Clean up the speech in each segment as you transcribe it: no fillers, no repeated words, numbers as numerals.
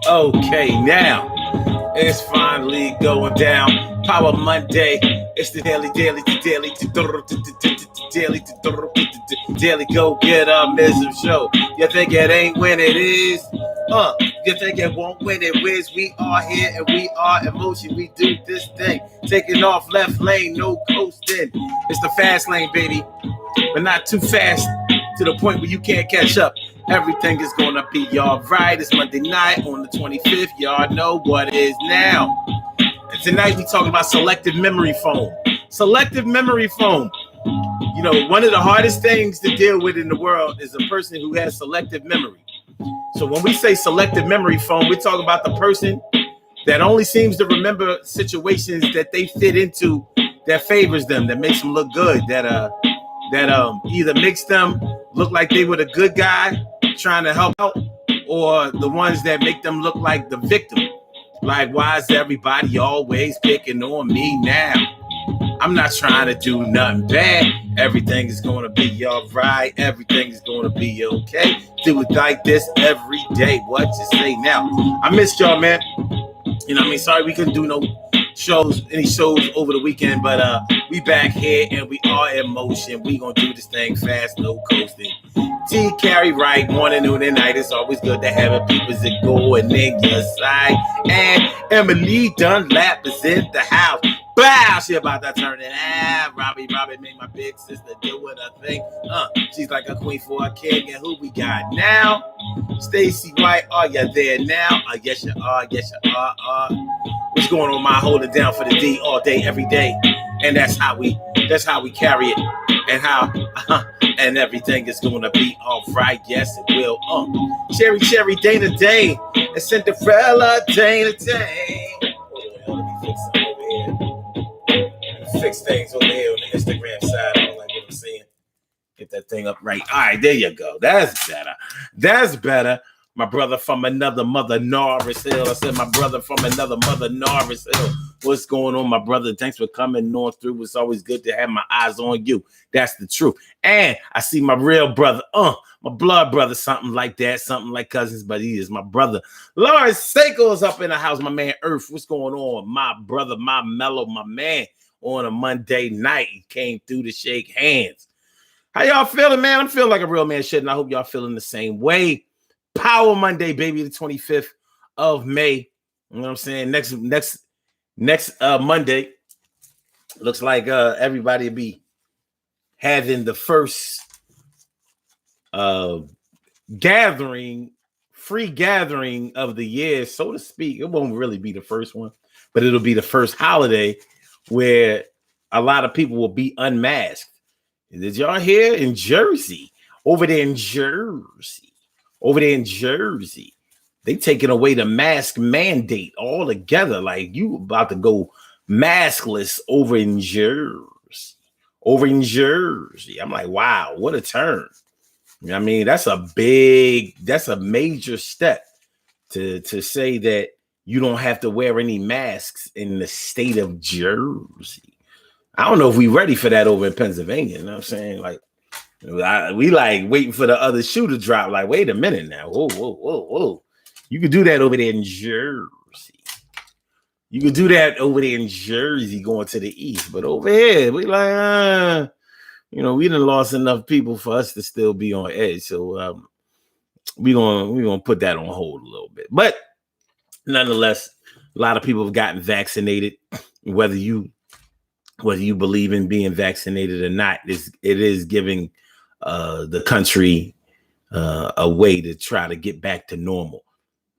Okay, now it's finally going down. Power Monday. It's the daily go get mism show. You think it ain't when it is? You think it won't when it is? We are here and we are in motion. We do this thing. Taking off left lane, no coasting. It's the fast lane, baby. But not too fast to the point where you can't catch up. Everything is gonna be alright. It's Monday night on the 25th. Y'all know what it is now. And tonight we talking about selective memory foam. Selective memory foam. You know, one of the hardest things to deal with in the world is a person who has selective memory. So when we say selective memory foam, we're talking about the person that only seems to remember situations that they fit into that favors them, that makes them look good, that either makes them look like they were the good guy trying to help out, or the ones that make them look like the victim. Like, why is everybody always picking on me now? I'm not trying to do nothing bad. Everything is going to be all right. Everything is going to be okay. Do it like this every day. What you say now? I missed y'all, man. You know what I mean? Sorry we couldn't do any shows over the weekend, but we back here and we are in motion. We gonna do this thing fast, no coasting. T carry right, morning, noon, and night. It's always good to have a people that go and in your side. And Emily Dunlap is in the house. Bow, she about to turn it out. Robbie made my big sister do what I think. She's like a queen for a king. And who we got now? Stacy White, are you there now? Yes you are, yes you are. What's going on, my hold it down for the D all day, every day. And that's how we carry it. And how and everything is gonna be all right. Yes, it will. Cherry, Dana Day, and Cinderella, Dana Day. Fix things over here on the Instagram side. I don't like what I'm saying. Get that thing up right. All right, there you go. That's better. My brother from another mother, Norris Hill. I said my brother from another mother, Norris Hill. What's going on, my brother? Thanks for coming on through. It's always good to have my eyes on you. That's the truth. And I see my real brother, my blood brother, something like that, something like cousins, but he is my brother. Lawrence Seiko's up in the house, my man Earth. What's going on? My brother, my mellow, my man. On a Monday night, he came through to shake hands. How y'all feeling, man? I'm feeling like a real man should, and I hope y'all feeling the same way. Power Monday, baby, the 25th of May. You know what I'm saying? Next Monday, looks like everybody will be having the first free gathering of the year, so to speak. It won't really be the first one, but it'll be the first holiday where a lot of people will be unmasked. Did y'all hear in Jersey? Over there in Jersey, they taking away the mask mandate altogether. Like, you about to go maskless over in Jersey. I'm like, wow, what a turn. I mean, that's a major step to say that you don't have to wear any masks in the state of Jersey. I don't know if we're ready for that over in Pennsylvania. You know what I'm saying? Like, we like waiting for the other shoe to drop. Like, wait a minute now. Whoa. You could do that over there in Jersey. You could do that over there in Jersey going to the east. But over here, we like, we done lost enough people for us to still be on edge. So we're gonna put that on hold a little bit. But nonetheless, a lot of people have gotten vaccinated. Whether you believe in being vaccinated or not, it is giving the country a way to try to get back to normal.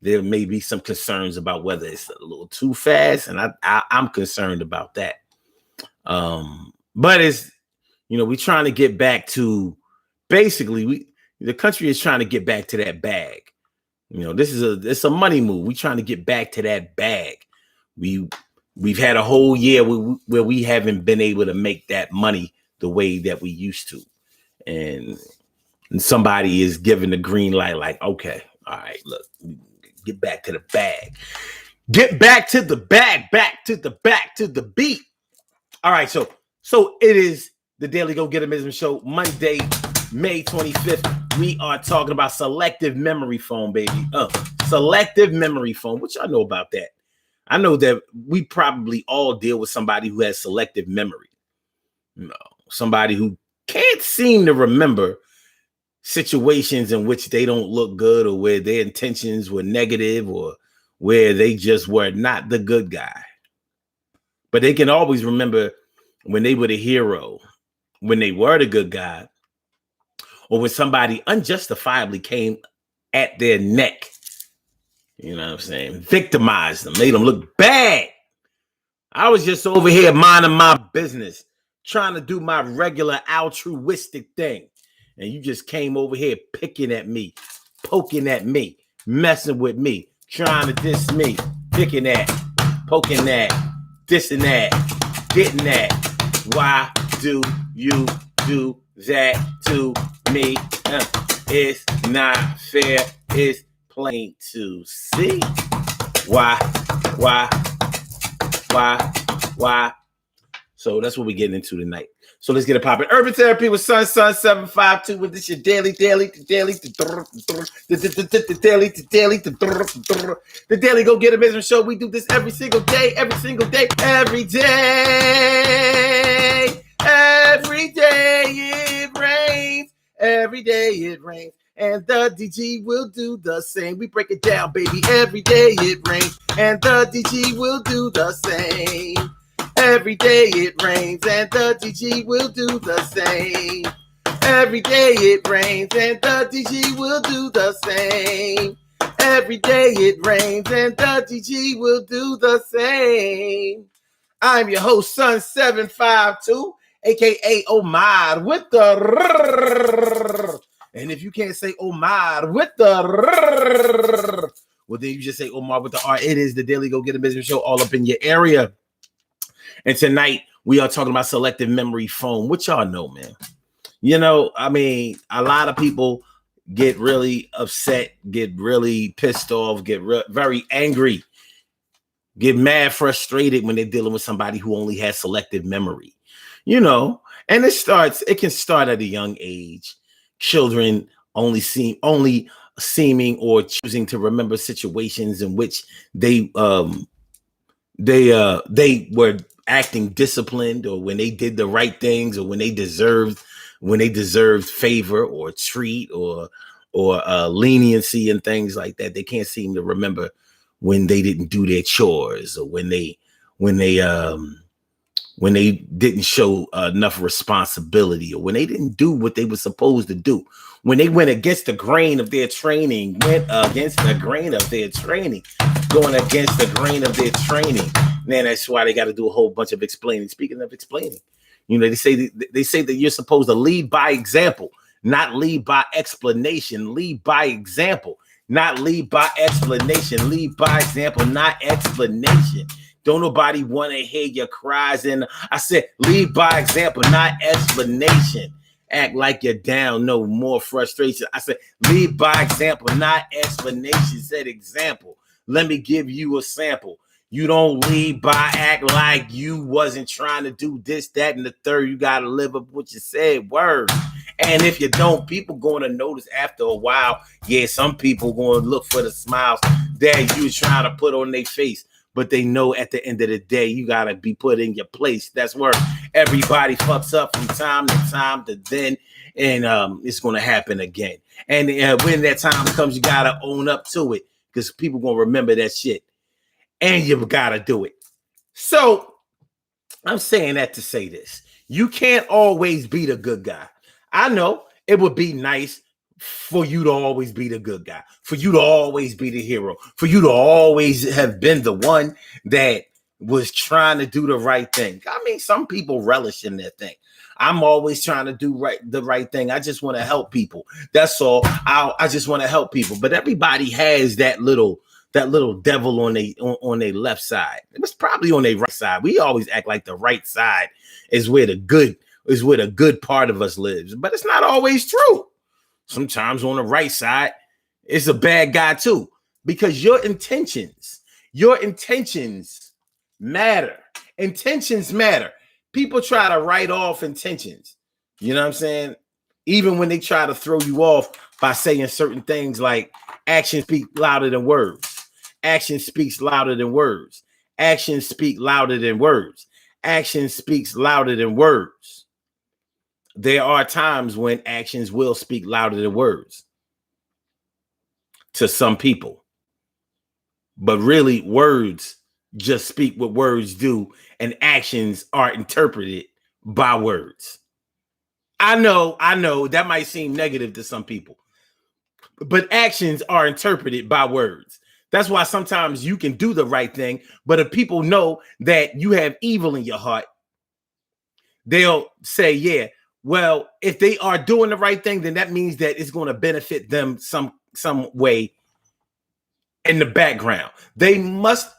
There may be some concerns about whether it's a little too fast, and I'm concerned about that. But it's, we're trying to get back to, basically, the country is trying to get back to that bag. It's a money move. We're trying to get back to that bag. We've had a whole year where we haven't been able to make that money the way that we used to. And somebody is giving the green light, like, okay, all right, look, get back to the bag. Get back to the bag, back to the beat. All right, so it is the Daily Go Get 'Em Show, Monday, May 25th. we are talking about selective memory foam, baby. Selective memory foam. What y'all know about that? I know that we probably all deal with somebody who has selective memory. Somebody who can't seem to remember situations in which they don't look good, or where their intentions were negative, or where they just were not the good guy. But they can always remember when they were the hero, when they were the good guy, or when somebody unjustifiably came at their neck. You know what I'm saying? Victimized them, made them look bad. I was just over here minding my business, trying to do my regular altruistic thing. And you just came over here picking at me, poking at me, messing with me, trying to diss me, picking at, poking at, dissing that, getting that. Why do you do that to me? It's not fair. It's plain to see. Why? So that's what we're getting into tonight. So let's get it popping. Urban Therapy with Sun 752. With this your daily. The daily Go Get a Business Show. We do this every single day. Every day it rains. Every day it rains. And the DG will do the same. We break it down, baby. Every day it rains. And the DG will do the same. Every day it rains. And the DG will do the same. Every day it rains. And the DG will do the same. Every day it rains. And the DG will do the same. I'm your host, Sun 752, a.k.a. Omar, with the... And if you can't say Omar with the, well, then you just say Omar with the R. It is the Daily Go Get a Business Show, all up in your area. And tonight we are talking about selective memory foam. What y'all know, man? You know, I mean, a lot of people get really upset, get really pissed off, get very angry, get mad, frustrated when they're dealing with somebody who only has selective memory. You know, and it can start at a young age. Children only seeming or choosing to remember situations in which they were acting disciplined, or when they did the right things, or when they deserved favor or treat or leniency and things like that. They can't seem to remember when they didn't do their chores, or when they didn't show enough responsibility, or when they didn't do what they were supposed to do, when they went against the grain of their training, going against the grain of their training. Man, that's why they got to do a whole bunch of explaining. Speaking of explaining, you know, they say that you're supposed to lead by example, not lead by explanation. Lead by example, not lead by explanation. Lead by example, not explanation. Don't nobody want to hear your cries. And I said, lead by example, not explanation. Act like you're down, no more frustration. I said, lead by example, not explanation. Said example. Let me give you a sample. You don't lead by act like you wasn't trying to do this, that, and the third. You got to live up what you said. Word. And if you don't, people going to notice after a while. Yeah, some people going to look for the smiles that you trying to put on their face. But they know at the end of the day, you got to be put in your place. That's where everybody fucks up from time to then. And it's going to happen again. And when that time comes, you got to own up to it, because people going to remember that shit. And you got to do it. So I'm saying that to say this. You can't always be the good guy. I know it would be nice for you to always be the good guy, for you to always be the hero, for you to always have been the one that was trying to do the right thing. I mean, some people relish in their thing. I'm always trying to do the right thing. I just want to help people. That's all. I just want to help people. But everybody has that little devil on their left side. It was probably on their right side. We always act like the right side is where the good part of us lives, but it's not always true. Sometimes on the right side, it's a bad guy too, because your intentions matter. Intentions matter. People try to write off intentions. You know what I'm saying? Even when they try to throw you off by saying certain things like actions speak louder than words. Action speaks louder than words. Actions speak louder than words. Action speaks louder than words. There are times when actions will speak louder than words to some people. But really, words just speak what words do, and actions are interpreted by words. I know that might seem negative to some people, but actions are interpreted by words. That's why sometimes you can do the right thing, but if people know that you have evil in your heart, they'll say, yeah, well, if they are doing the right thing, then that means that it's going to benefit them some way in the background. They must,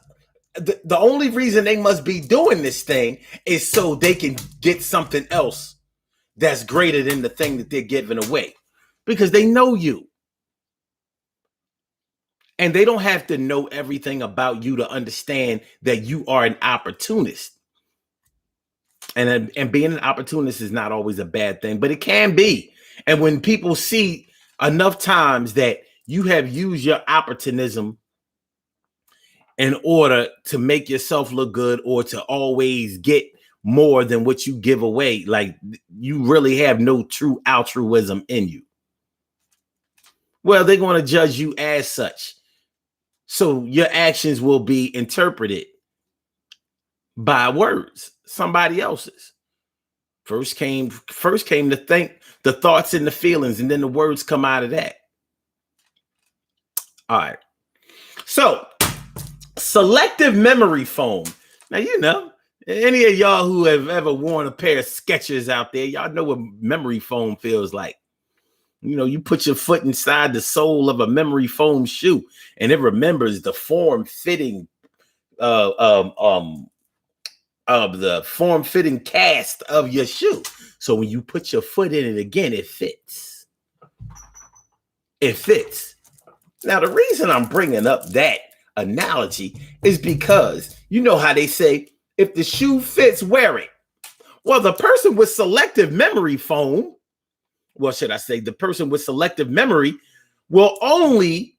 the only reason they must be doing this thing is so they can get something else that's greater than the thing that they're giving away, because they know you. And they don't have to know everything about you to understand that you are an opportunist. And being an opportunist is not always a bad thing, but it can be. And when people see enough times that you have used your opportunism in order to make yourself look good or to always get more than what you give away, like you really have no true altruism in you, well, they're going to judge you as such. So your actions will be interpreted by words, somebody else's. First came to think the thoughts and the feelings, and then the words come out of that. All right. So selective memory foam. Now, you know, any of y'all who have ever worn a pair of Skechers out there, y'all know what memory foam feels like. You know, you put your foot inside the sole of a memory foam shoe, and it remembers the form-fitting of the form-fitting cast of your shoe. So when you put your foot in it again, it fits. It fits. Now, the reason I'm bringing up that analogy is because you know how they say, if the shoe fits, wear it. Well, the person with selective memory foam, well, should I say the person with selective memory will only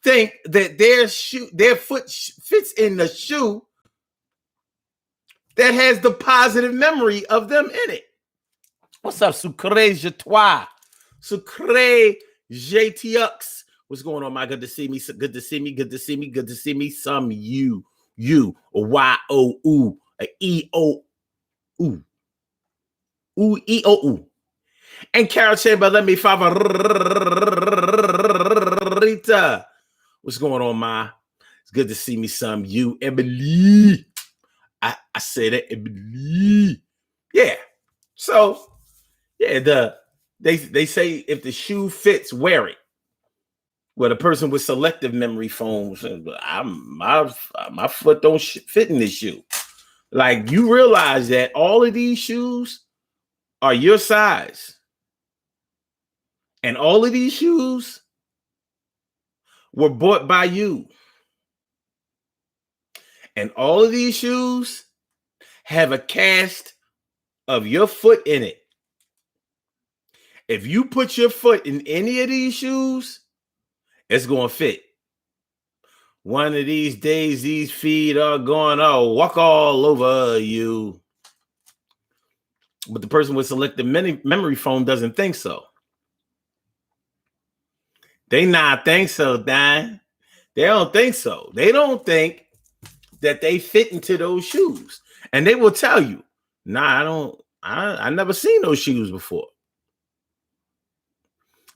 think that their foot fits in the shoe that has the positive memory of them in it. What's up, Sucre Je Toi? Sucre JTX. What's going on, my? Good to see me. Good to see me. Good to see me. Good to see me. Some you, a Y-O-U, a E-O-U. Ooh, E-O-U. And Carol Chamber, let me favorita. What's going on, ma? It's good to see me. Some you, Emily. I said it, Emily. Yeah. So, yeah, they say if the shoe fits, wear it. Well, the person with selective memory foam, my foot don't fit in this shoe. Like, you realize that all of these shoes are your size. And all of these shoes were bought by you. And all of these shoes have a cast of your foot in it. If you put your foot in any of these shoes, it's going to fit. One of these days, these feet are going to walk all over you. But the person with selective memory foam doesn't think so. They not think so, Dan. They don't think so. They don't think that they fit into those shoes. And they will tell you, nah, I don't. I never seen those shoes before.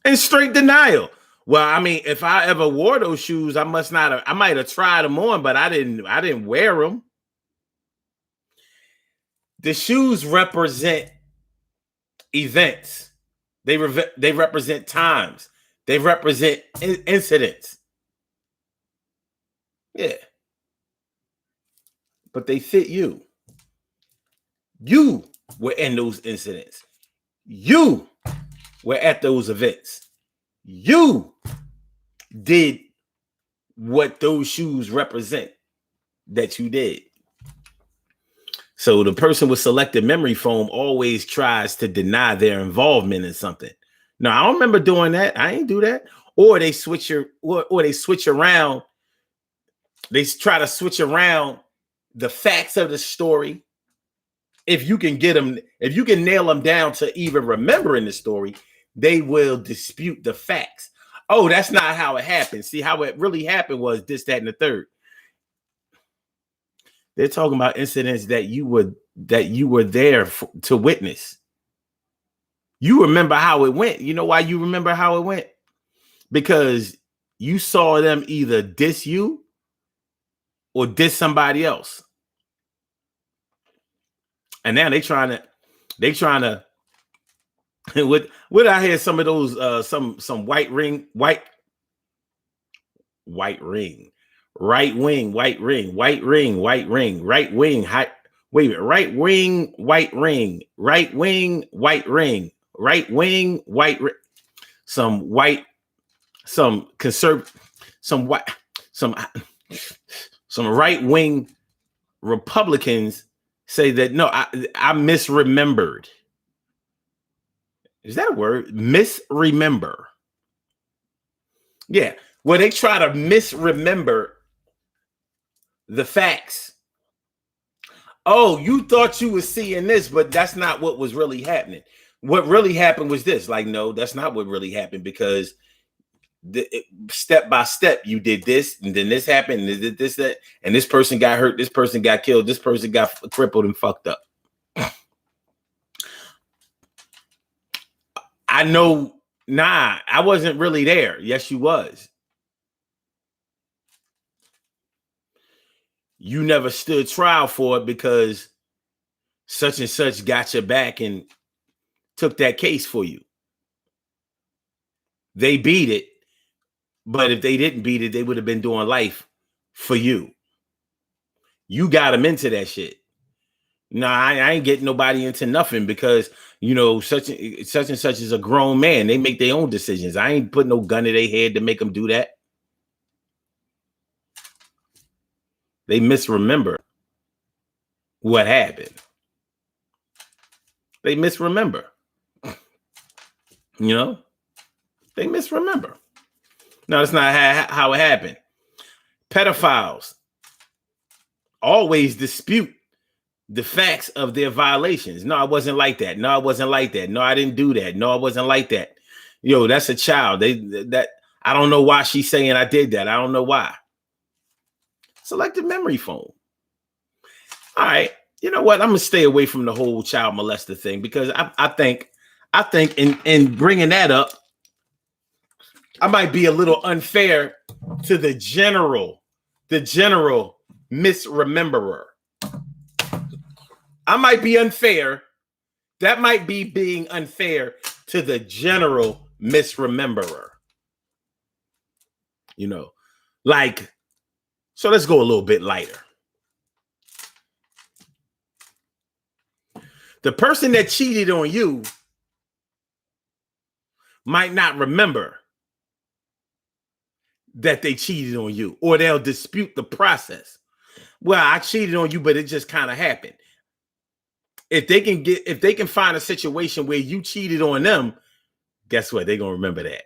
And straight denial. Well, I mean, if I ever wore those shoes, I might have tried them on, but I didn't wear them. The shoes represent events. They represent times. They represent incidents. Yeah. But they fit you. You were in those incidents. You were at those events. You did what those shoes represent that you did. So the person with selective memory foam always tries to deny their involvement in something. No, I don't remember doing that. I ain't do that. Or they switch or they switch around. They try to switch around the facts of the story. If you can get them, if you can nail them down to even remembering the story, they will dispute the facts. Oh, that's not how it happened. See, how it really happened was this, that, and the third. They're talking about incidents that you were there to witness. You remember how it went. You know why you remember how it went? Because you saw them either diss you or diss somebody else. And now they trying to what I hear some of those some right wing white ring, right wing white ring, right wing high, wait a minute, right wing white ring, right wing white ring, right wing white ring, some conservative, some right wing Republicans say that no, I misremembered. Is that a word? Misremember. Yeah. Well, they try to misremember the facts. Oh, you thought you were seeing this, but that's not what was really happening. What really happened was this. Like, no, that's not what really happened, because step by step, you did this, and then this happened, and this, that, and this person got hurt, this person got killed, this person got crippled and fucked up. I know, I wasn't really there. Yes, you was. You never stood trial for it because such and such got your back and took that case for you. They beat it, but if they didn't beat it, they would have been doing life for you. You got them into that shit. No, I ain't getting nobody into nothing because, you know, such and such is a grown man. They make their own decisions. I ain't putting no gun to their head to make them do that. They misremember what happened. They misremember. You know? They misremember. No, that's not how it happened. Pedophiles always dispute the facts of their violations. No, I wasn't like that. No, I wasn't like that. No, I didn't do that. No, I wasn't like that. Yo, that's a child. I don't know why she's saying I did that. I don't know why. Selective memory foam. All right. You know what? I'm gonna stay away from the whole child molester thing, because I think in bringing that up, I might be a little unfair to the general misrememberer. I might be unfair. That might be being unfair to the general misrememberer. You know, like, so let's go a little bit lighter. The person that cheated on you might not remember that they cheated on you, or they'll dispute the process. Well, I cheated on you, but it just kind of happened. If they can find a situation where you cheated on them, guess what? They're going to remember that.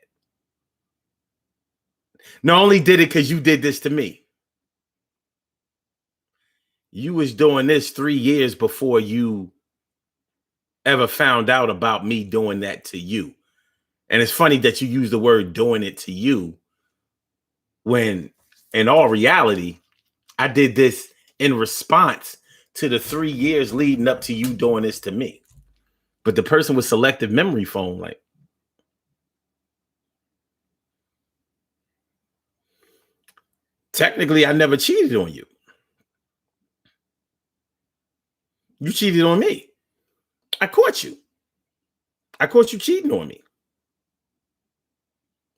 Not only did it because you did this to me. You was doing this 3 years before you ever found out about me doing that to you. And it's funny that you use the word doing it to you, when in all reality, I did this in response to the 3 years leading up to you doing this to me. But the person with selective memory foam, like, technically, I never cheated on you. You cheated on me. I caught you. I caught you cheating on me.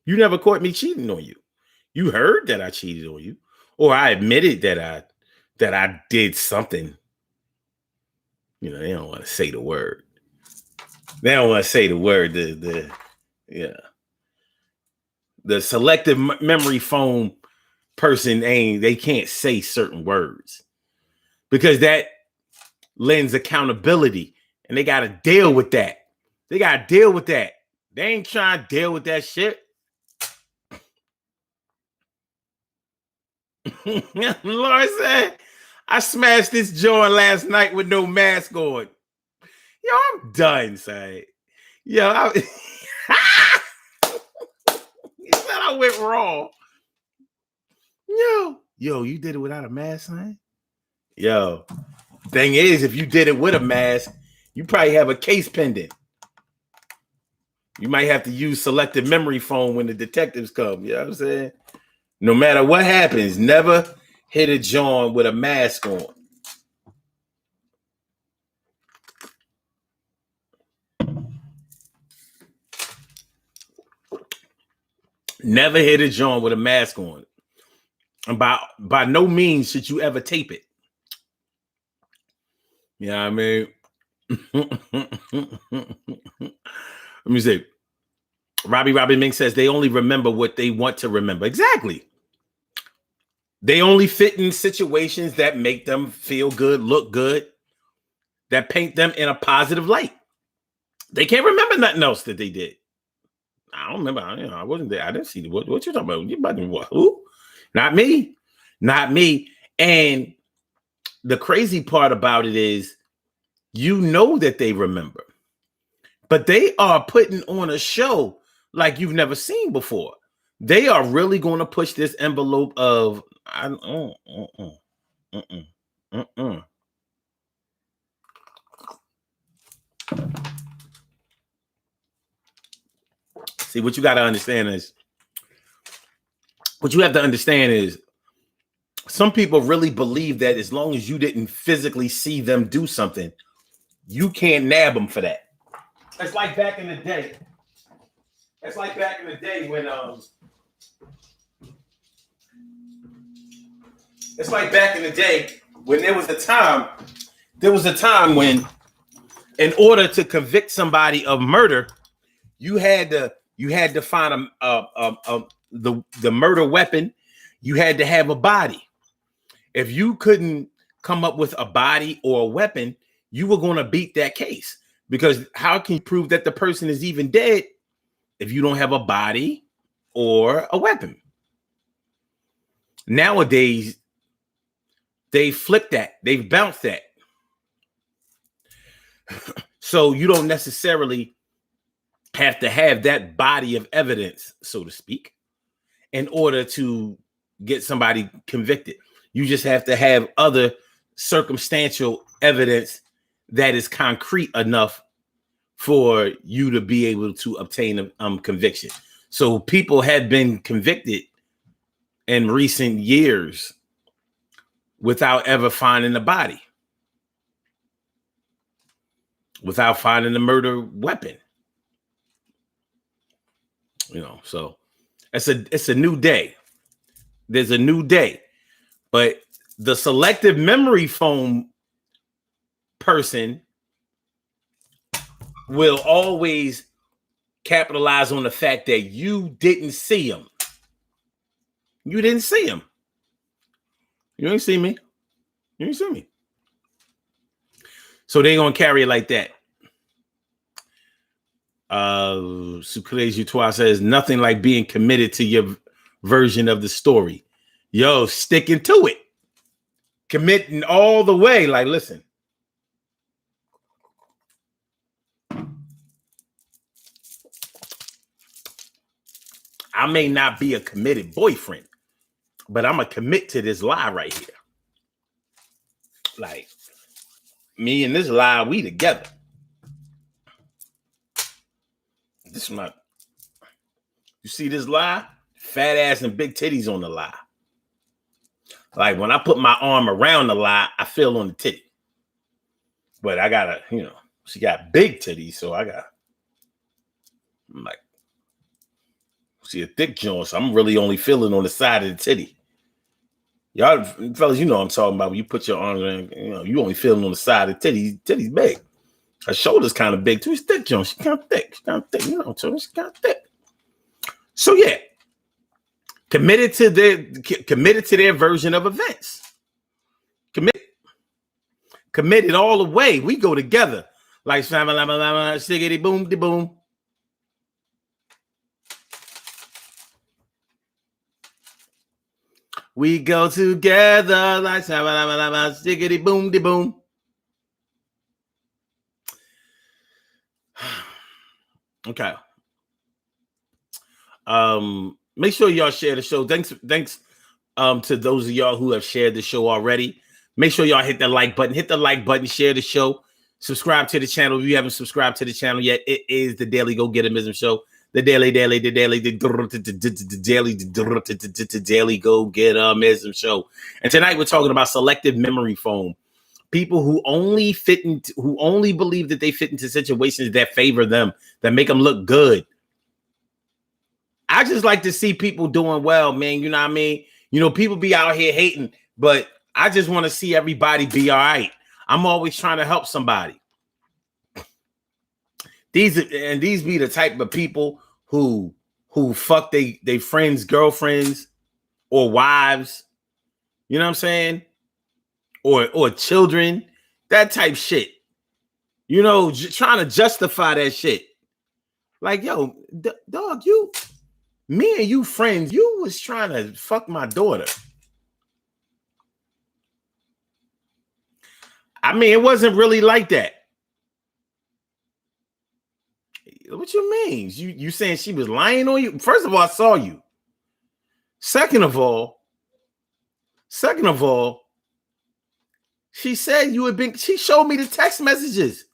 You never caught me cheating on you. You heard that I cheated on you, or I admitted that I did something. You know, they don't want to say the word. They don't want to say the word. The selective memory foam person they can't say certain words, because that lends accountability, and they got to deal with that. They got to deal with that. They ain't trying to deal with that shit. Lord said, I smashed this joint last night with no mask on. Yo, I'm done, say. Yo, he said I went raw. Yo, you did it without a mask, son? Yo, thing is, if you did it with a mask, you probably have a case pending. You might have to use selective memory foam when the detectives come. You know what I'm saying? No matter what happens, never hit a joint with a mask on. Never hit a joint with a mask on. And by no means should you ever tape it. You know what I mean? Let me see. Robbie Mink says they only remember what they want to remember. Exactly. They only fit in situations that make them feel good, look good, that paint them in a positive light. They can't remember nothing else that they did. I don't remember. I wasn't there. I didn't see what you talking about. You about to what? Who? Not me. Not me. And the crazy part about it is, you know that they remember, but they are putting on a show like you've never seen before. They are really going to push this envelope of See, what you got to understand is, what you have to understand is, some people really believe that as long as you didn't physically see them do something, you can't nab them for that. It's like back in the day. It's like back in the day when it's like back in the day when there was a time when, in order to convict somebody of murder, you had to find the murder weapon. You had to have a body. If you couldn't come up with a body or a weapon, you were going to beat that case, because how can you prove that the person is even dead if you don't have a body or a weapon? Nowadays, they flip that. They've bounced that. So you don't necessarily have to have that body of evidence, so to speak, in order to get somebody convicted. You just have to have other circumstantial evidence that is concrete enough for you to be able to obtain a conviction. So people have been convicted in recent years without ever finding the body, without finding the murder weapon. So it's a new day. There's a new day. But the selective memory foam person will always capitalize on the fact that you didn't see him. You didn't see him. You ain't see me. You ain't see me. So they're going to carry it like that. Sucré Jutois says, nothing like being committed to your version of the story. Yo, sticking to it. Committing all the way. Like, listen. I may not be a committed boyfriend, but I'm going to commit to this lie right here. Like, me and this lie, we together. This is my... You see this lie? Fat ass and big titties on the lie. Like, when I put my arm around the lie, I feel on the titty. But I gotta, she got big titties, so I'm like, see a thick joint, so I'm really only feeling on the side of the titty. Y'all fellas, what I'm talking about. When you put your arms around, you only feeling on the side of the titty. Titty's big. Her shoulder's kind of big too. She's thick joint. She's kind of thick. She's kind of thick. She's kind of thick. So yeah, committed to their version of events. Committed all the way. We go together like shiggity boom de boom. We go together like stickity boom de boom. Okay. Make sure y'all share the show. Thanks to those of y'all who have shared the show already. Make sure y'all hit the like button. Hit the like button, share the show. Subscribe to the channel. If you haven't subscribed to the channel yet, it is the Daily Go Get Mism Show. The Daily Go Get Mism Show. And tonight we're talking about selective memory foam. People who only believe that they fit into situations that favor them, that make them look good. I just like to see people doing well, man. You know what I mean? You know, people be out here hating, but I just want to see everybody be all right. I'm always trying to help somebody. These be the type of people who fuck they friends, girlfriends, or wives. You know what I'm saying? Or children, that type shit. You know, trying to justify that shit. Like, yo, dog, me and you friends, you was trying to fuck my daughter. I mean, it wasn't really like that. What you mean? You saying she was lying on you? First of all, I saw you. Second of all, she said you had been, she showed me the text messages.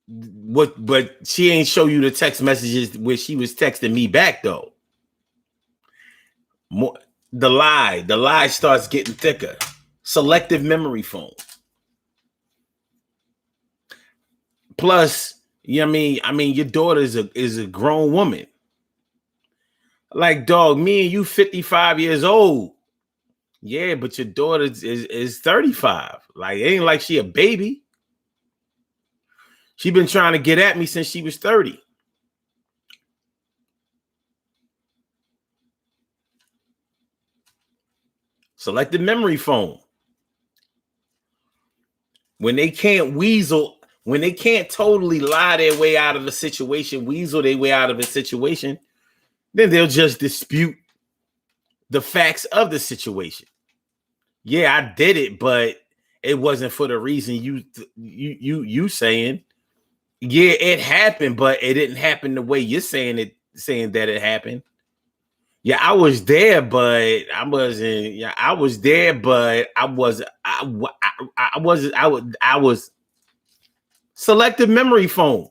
But she ain't show you the text messages where she was texting me back though. The lie starts getting thicker. Selective memory foam. Plus, you know what I mean, your daughter is a grown woman. Like, dog, me and you 55 years old. Yeah, but your daughter is 35. Like, it ain't like she a baby. She been trying to get at me since she was 30. Selective memory foam. When they can't when they can't totally lie their way out of a situation, weasel their way out of a situation, then they'll just dispute the facts of the situation. Yeah, I did it, but it wasn't for the reason you saying. Yeah, it happened, but it didn't happen the way you're saying that it happened. Yeah, I was there, but I wasn't. Yeah, I was there, but I was. I was selective memory foam.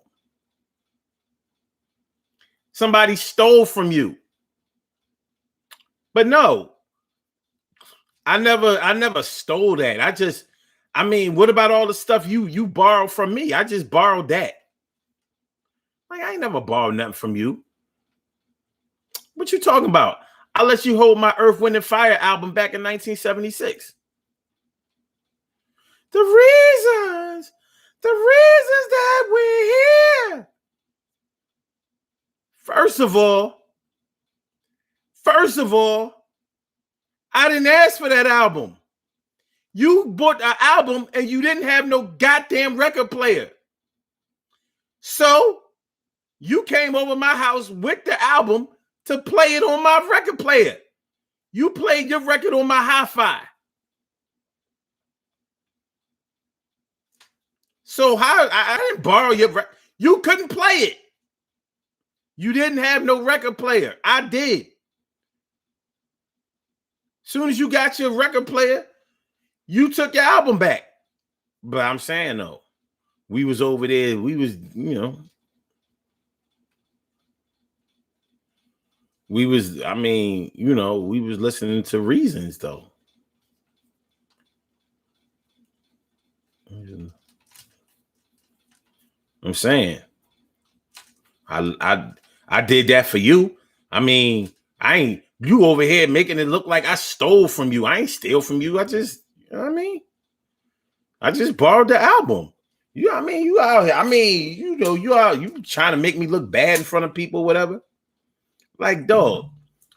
Somebody stole from you. But no, I never stole that. I mean, what about all the stuff you borrowed from me? I just borrowed that. Like, I ain't never borrowed nothing from you. What you talking about? I let you hold my Earth, Wind, and Fire album back in 1976. The reasons that we're here. First of all, I didn't ask for that album. You bought an album and you didn't have no goddamn record player. So you came over my house with the album to play it on my record player. You played your record on my hi-fi. So how I didn't borrow your record. You couldn't play it. You didn't have no record player. I did. Soon as you got your record player, you took your album back. But I'm saying though, we was over there. We was, we was listening to reasons though. I'm saying, I did that for you. I mean, you over here making it look like I stole from you. I ain't steal from you. I just, you know what I mean? I just borrowed the album. You know what I mean? You out here. I mean, you trying to make me look bad in front of people, whatever. Like, dog,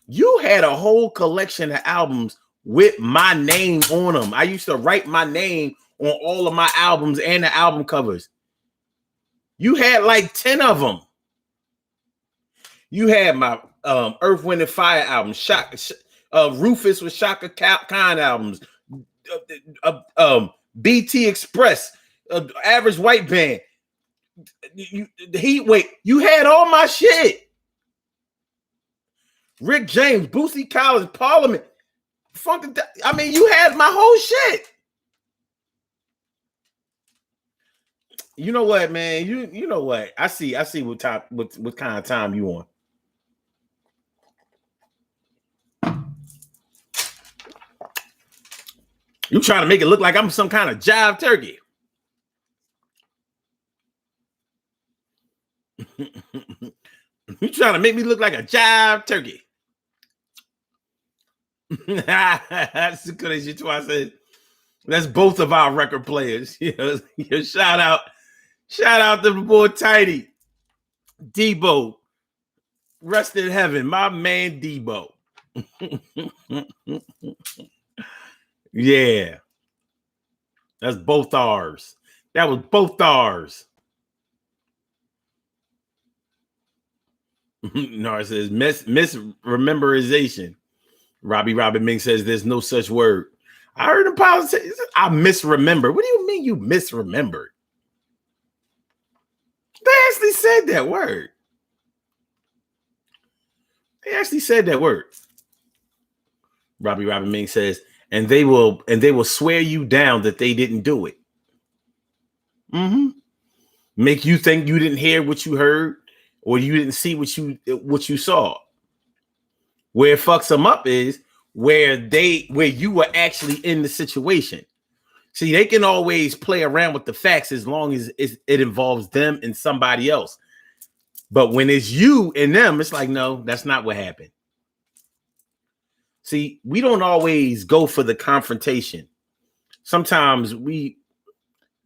you had a whole collection of albums with my name on them. I used to write my name on all of my albums and the album covers. You had like 10 of them. You had my Earth, Wind, and Fire album, Shock Rufus with Shaka Khan albums, BT Express, Average White Band. The Heat Wait, you had all my shit. Rick James, Boosie Collins, Parliament, I mean, you had my whole shit. You know what, man? You know what? I see what kind of time you on. You trying to make it look like I'm some kind of jive turkey. You trying to make me look like a jive turkey. That's good as you twice said. That's both of our record players. Shout out to the boy Tidy. Debo. Rest in heaven. My man Debo. Yeah. That's both ours. That was both ours. No, it says misrememberization. Robbie Ming says there's no such word. I heard him say, I misremember. What do you mean you misremembered? They actually said that word. They actually said that word. Robbie Ming says, and they will swear you down that they didn't do it. Mm-hmm. Make you think you didn't hear what you heard, or you didn't see what you saw. Where it fucks them up is where you were actually in the situation. See, they can always play around with the facts as long as it involves them and somebody else. But when it's you and them, it's like, no, that's not what happened. See, we don't always go for the confrontation. Sometimes we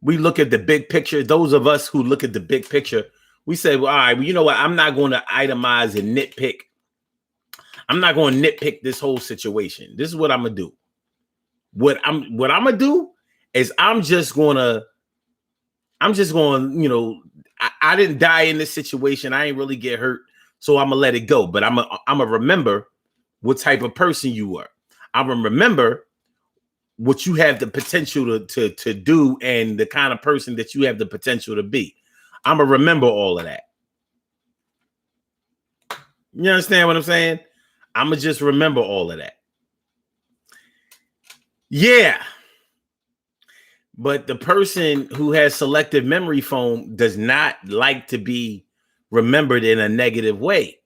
look at the big picture. Those of us who look at the big picture, we say, well, all right, well, you know what? I'm not going to itemize and nitpick. I'm not going to nitpick this whole situation. This is what I'm going to do. What I'm going to do is I'm just going to, I didn't die in this situation. I ain't really get hurt. So I'm going to let it go. But I'm going to remember what type of person you are. I'm going to remember what you have the potential to do and the kind of person that you have the potential to be. I'm going to remember all of that. You understand what I'm saying? I'm going to just remember all of that. Yeah. But the person who has selective memory foam does not like to be remembered in a negative way.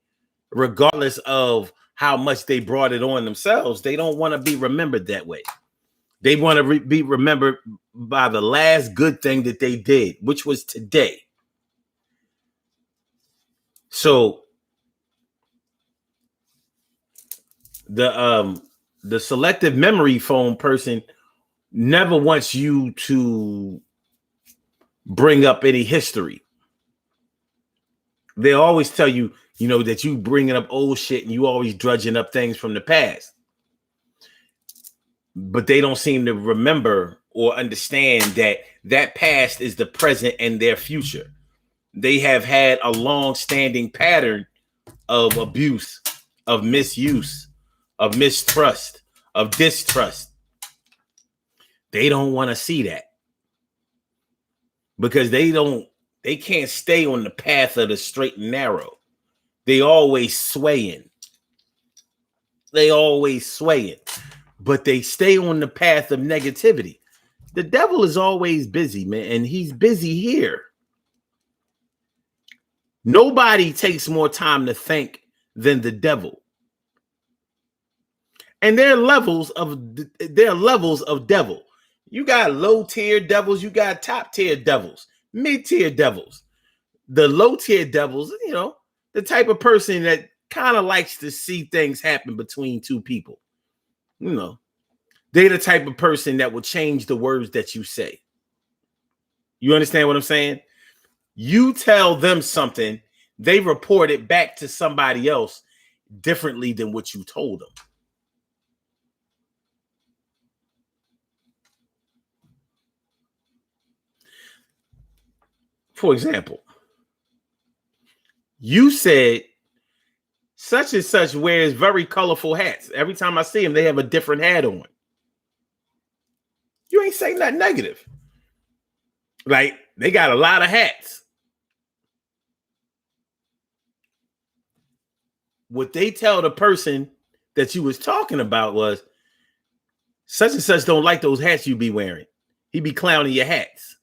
Regardless of how much they brought it on themselves, they don't want to be remembered that way. They want to be remembered by the last good thing that they did, which was today. So the selective memory foam person never wants you to bring up any history. They always tell you, that you bringing up old shit and you always drudging up things from the past. But they don't seem to remember or understand that past is the present and their future. They have had a long-standing pattern of abuse, of misuse, of mistrust, of distrust. They don't want to see that because they can't stay on the path of the straight and narrow. They always swaying. But they stay on the path of negativity. The devil is always busy, man, and he's busy here. Nobody takes more time to think than the devil. And there are levels of devil. You got low tier devils, you got top tier devils, mid tier devils. The low tier devils, the type of person that kind of likes to see things happen between two people. They're the type of person that will change the words that you say. You understand what I'm saying? You tell them something, they report it back to somebody else differently than what you told them. For example, you said Such and such wears very colorful hats. Every time I see them, they have a different hat on. You ain't saying nothing negative. Like, they got a lot of hats. What they tell the person that you was talking about was, such and such don't like those hats you be wearing. He be clowning your hats.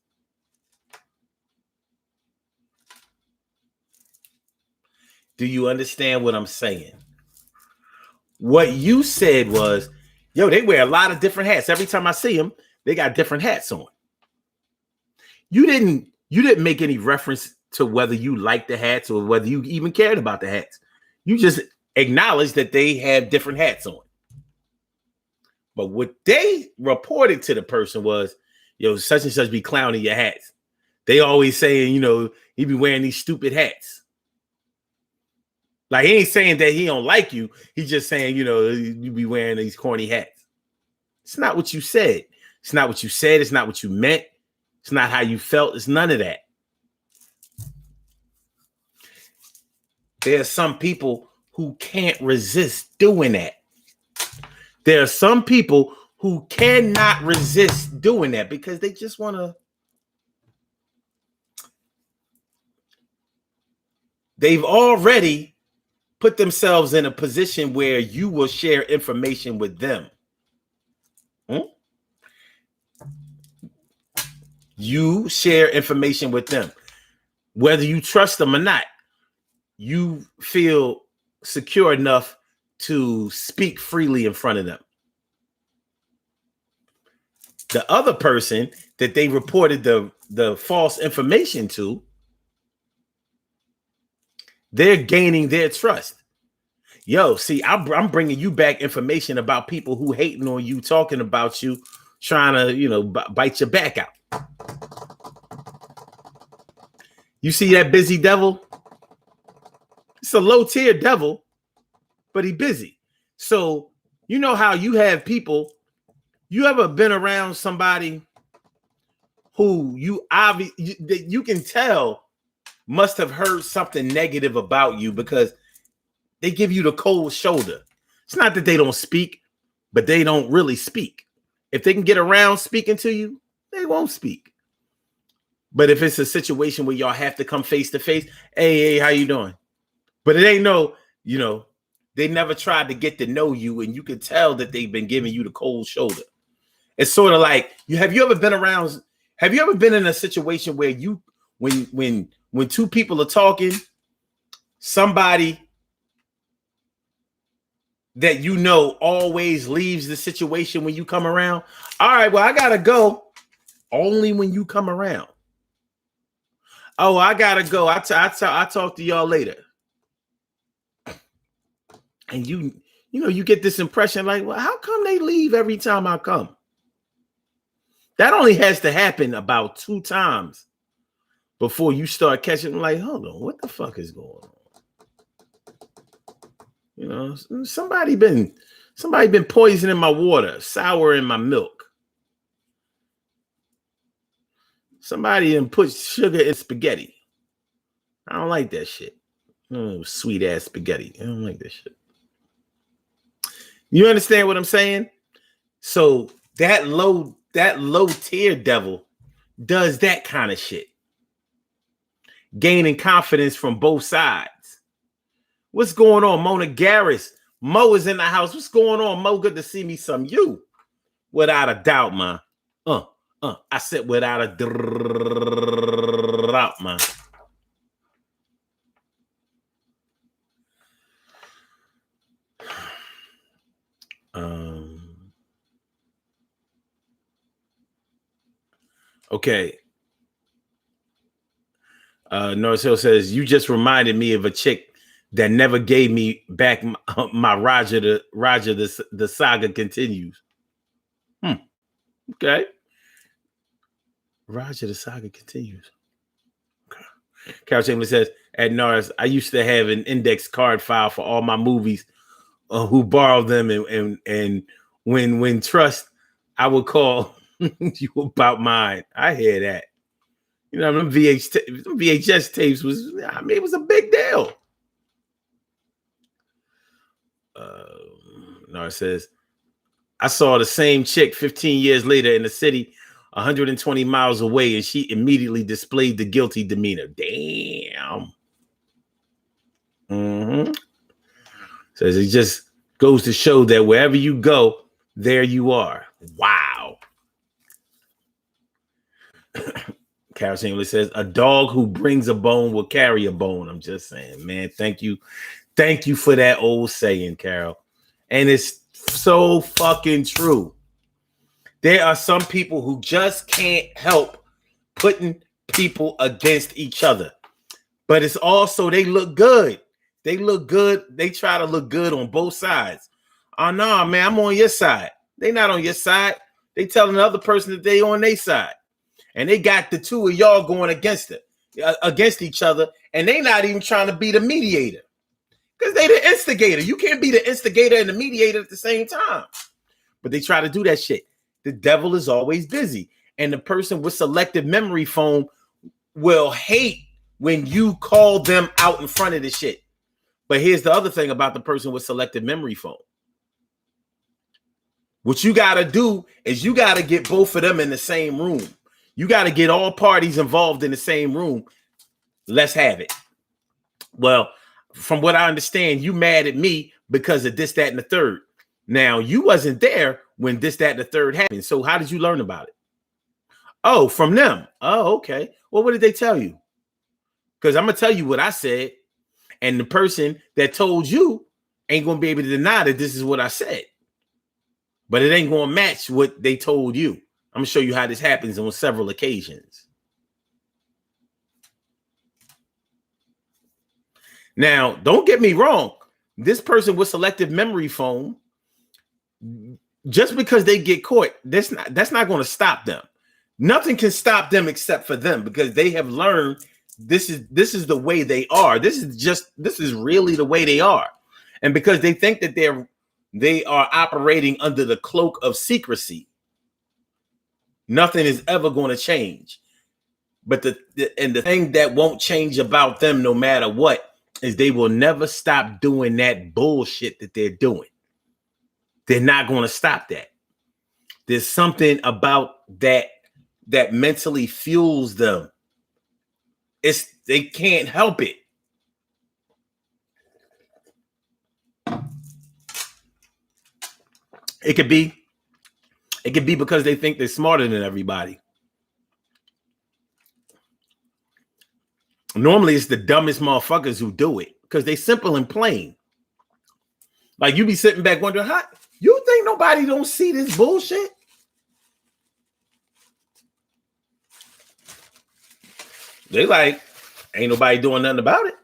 Do you understand what I'm saying? What you said was, yo, they wear a lot of different hats. Every time I see them, they got different hats on. You didn't make any reference to whether you liked the hats or whether you even cared about the hats. You just acknowledged that they have different hats on. But what they reported to the person was, yo, such and such be clowning your hats. They always saying, he be wearing these stupid hats. Like, he ain't saying that he don't like you. He's just saying, you be wearing these corny hats. It's not what you said. It's not what you said. It's not what you meant. It's not how you felt. It's none of that. There are some people who can't resist doing that. There are some people who cannot resist doing that because they just want to. They've already put themselves in a position where you will share information with them. You share information with them. Whether you trust them or not, you feel secure enough to speak freely in front of them. The other person that they reported the false information to, they're gaining their trust. Yo, see, I'm bringing you back information about people who hating on you, talking about you, trying to, bite your back out. You see that busy devil? It's a low tier devil, but he busy. So you know how you have people, you ever been around somebody who you can tell must have heard something negative about you because they give you the cold shoulder. It's not that they don't speak, but they don't really speak. If they can get around speaking to you, they won't speak. But if it's a situation where y'all have to come face to face, hey, how you doing? But it ain't they never tried to get to know you, and you can tell that they've been giving you the cold shoulder. It's sort of like, have you ever been in a situation where when two people are talking, somebody that always leaves the situation when you come around? All right, well, I gotta go. Only when you come around. Oh, I gotta go. I talk to y'all later. And you get this impression like, well, how come they leave every time I come? That only has to happen about 2 times before you start catching them like, hold on, what the fuck is going on? Somebody been poisoning my water, souring my milk. Somebody done put sugar in spaghetti. I don't like that shit. Sweet ass spaghetti. I don't like that shit. You understand what I'm saying? So that low tier devil does that kind of shit. Gaining confidence from both sides. What's going on, Mona Garris? Mo is in the house. What's going on, Mo? Good to see me some you. Without a doubt, man. I said without a doubt, man. Okay. Norris Hill says, you just reminded me of a chick that never gave me back my Roger. The saga continues. Okay. Roger, the saga continues. Okay. Carol Chamberlain says, at Norris, I used to have an index card file for all my movies who borrowed them. And when trust, I would call you about mine. I hear that. Them VHS tapes it was a big deal. No, it says, I saw the same chick 15 years later in the city 120 miles away, and she immediately displayed the guilty demeanor. Damn. Says it just goes to show that wherever you go, there you are. Wow. Carol Chamberlain says, a dog who brings a bone will carry a bone. I'm just saying, man. Thank you. Thank you for that old saying, Carol. And it's so fucking true. There are some people who just can't help putting people against each other. But it's also, they look good. They look good. They try to look good on both sides. Oh, no, man, I'm on your side. They not on your side. They telling the other person that they on their side. And they got the two of y'all going against each other. And they not even trying to be the mediator. Because they the instigator. You can't be the instigator and the mediator at the same time. But they try to do that shit. The devil is always busy. And the person with selective memory foam will hate when you call them out in front of the shit. But here's the other thing about the person with selective memory foam. What you got to do is you got to get both of them in the same room. You got to get all parties involved in the same room. Let's have it. Well, from what I understand, you mad at me because of this, that, and the third. Now, you wasn't there when this, that, and the third happened. So how did you learn about it? Oh, from them. Oh, okay. Well, what did they tell you? Because I'm going to tell you what I said. And the person that told you ain't going to be able to deny that this is what I said. But it ain't going to match what they told you. I'm going to show you how this happens on several occasions. Now, don't get me wrong. This person with selective memory foam, just because they get caught, that's not going to stop them. Nothing can stop them except for them, because they have learned this is the way they are. This is really the way they are. And because they think that they are operating under the cloak of secrecy, nothing is ever going to change. But the thing that won't change about them, no matter what, is they will never stop doing that bullshit that they're doing. They're not going to stop that. There's something about that mentally fuels them. They can't help it. It could be because they think they're smarter than everybody. Normally, it's the dumbest motherfuckers who do it because they simple and plain. Like, you be sitting back wondering, how you think nobody don't see this bullshit? They like, ain't nobody doing nothing about it.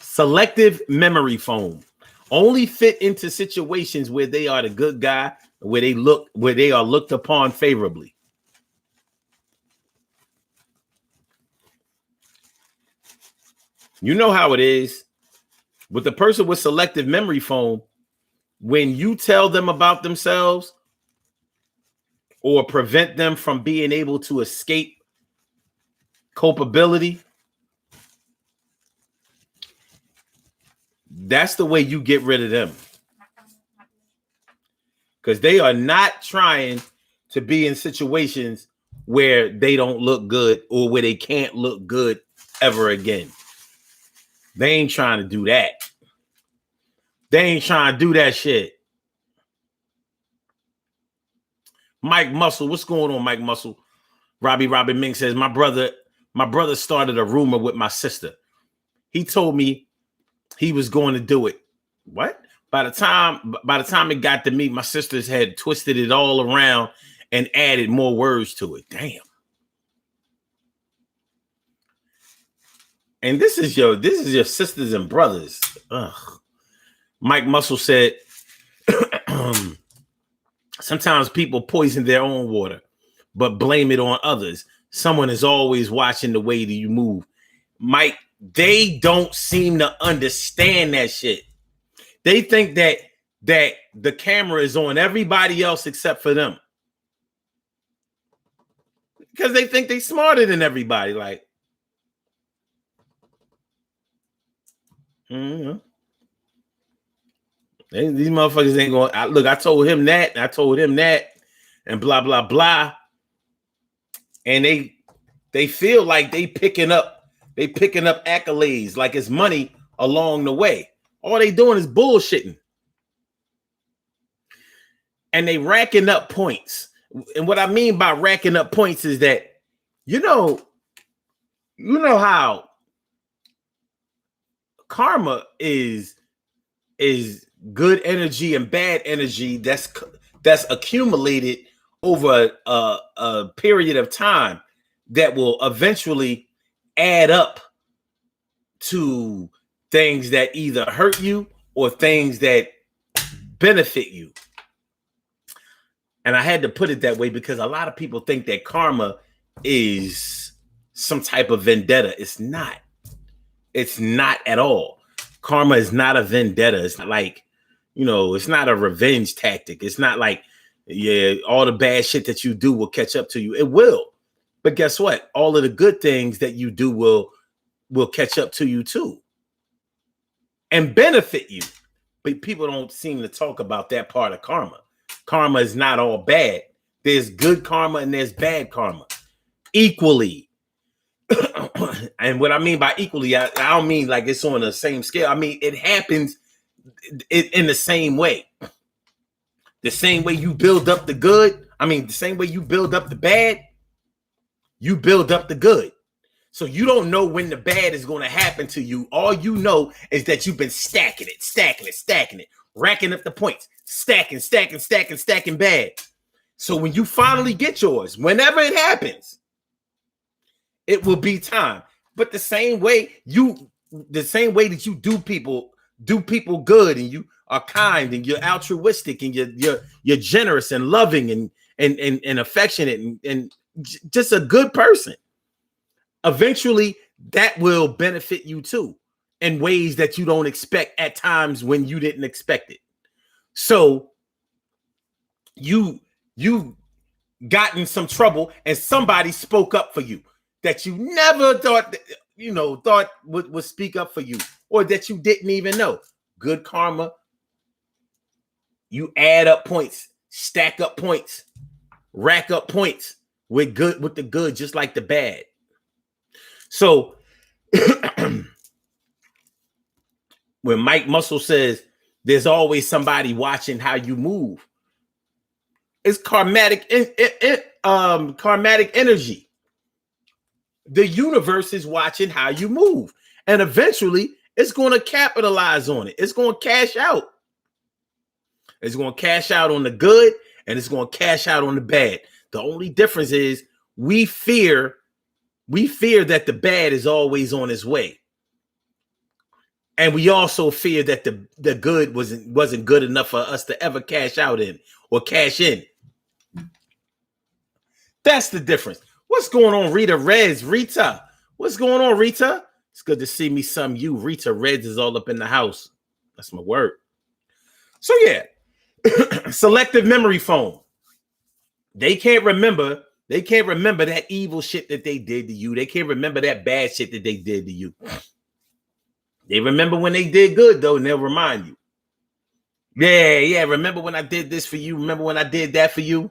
Selective memory foam only fit into situations where they are the good guy, where they are looked upon favorably. You know how it is with the person with selective memory foam. When you tell them about themselves or prevent them from being able to escape culpability, that's the way you get rid of them. Because they are not trying to be in situations where they don't look good or where they can't look good ever again. They ain't trying to do that. They ain't trying to do that shit. Mike Muscle, what's going on, Mike Muscle? Robbie Ming says, my brother started a rumor with my sister. He told me he was going to do it. What? By the time it got to me, my sisters had twisted it all around and added more words to it. Damn. And this is your sisters and brothers. Ugh. Mike Muscle said, sometimes people poison their own water, but blame it on others. Someone is always watching the way that you move. Mike, they don't seem to understand that shit. They think that the camera is on everybody else except for them. Because they think they're smarter than everybody. Like, Mm-hmm. These motherfuckers ain't going. Look, I told him that. I told him that, and blah blah blah. And they feel like they picking up accolades like it's money along the way. All they doing is bullshitting, and they racking up points. And what I mean by racking up points is that you know how karma is good energy and bad energy that's accumulated over a period of time that will eventually add up to things that either hurt you or things that benefit you. And I had to put it that way because a lot of people think that karma is some type of vendetta. It's not. It's not at all. Karma is not a vendetta. It's not like, it's not a revenge tactic. It's not like, all the bad shit that you do will catch up to you. It will. But guess what? All of the good things that you do will catch up to you too and benefit you. But people don't seem to talk about that part of karma. Karma is not all bad. There's good karma and there's bad karma equally. And what I mean by equally, I don't mean like it's on the same scale. I mean, it happens in the same way. The same way you build up the good. I mean, the same way you build up the bad, you build up the good. So you don't know when the bad is going to happen to you. All you know is that you've been stacking it, racking up the points, stacking bad. So when you finally get yours, whenever it happens, it will be time. But the same way that you do people good, and you are kind and you're altruistic and you're generous and loving and affectionate and just a good person. Eventually, that will benefit you too in ways that you don't expect at times when you didn't expect it. So you got in some trouble and somebody spoke up for you that you never thought would speak up for you, or that you didn't even know. Good karma. You add up points, stack up points, rack up points with the good, just like the bad. So when Mike Muscle says there's always somebody watching how you move, it's karmatic energy. The universe is watching how you move, and eventually it's going to capitalize on it. It's going to cash out. It's going to cash out on the good, and it's going to cash out on the bad. The only difference is we fear that the bad is always on its way. And we also fear that the good wasn't good enough for us to ever cash out in or cash in. That's the difference. What's going on, Rita Reds? Rita, what's going on, Rita? It's good to see me some you. Rita Reds is all up in the house. That's my word. So yeah, selective memory foam. They can't remember that evil shit that they did to you. They can't remember that bad shit that they did to you. They remember when they did good, though, and they'll remind you. Yeah. Remember when I did this for you? Remember when I did that for you?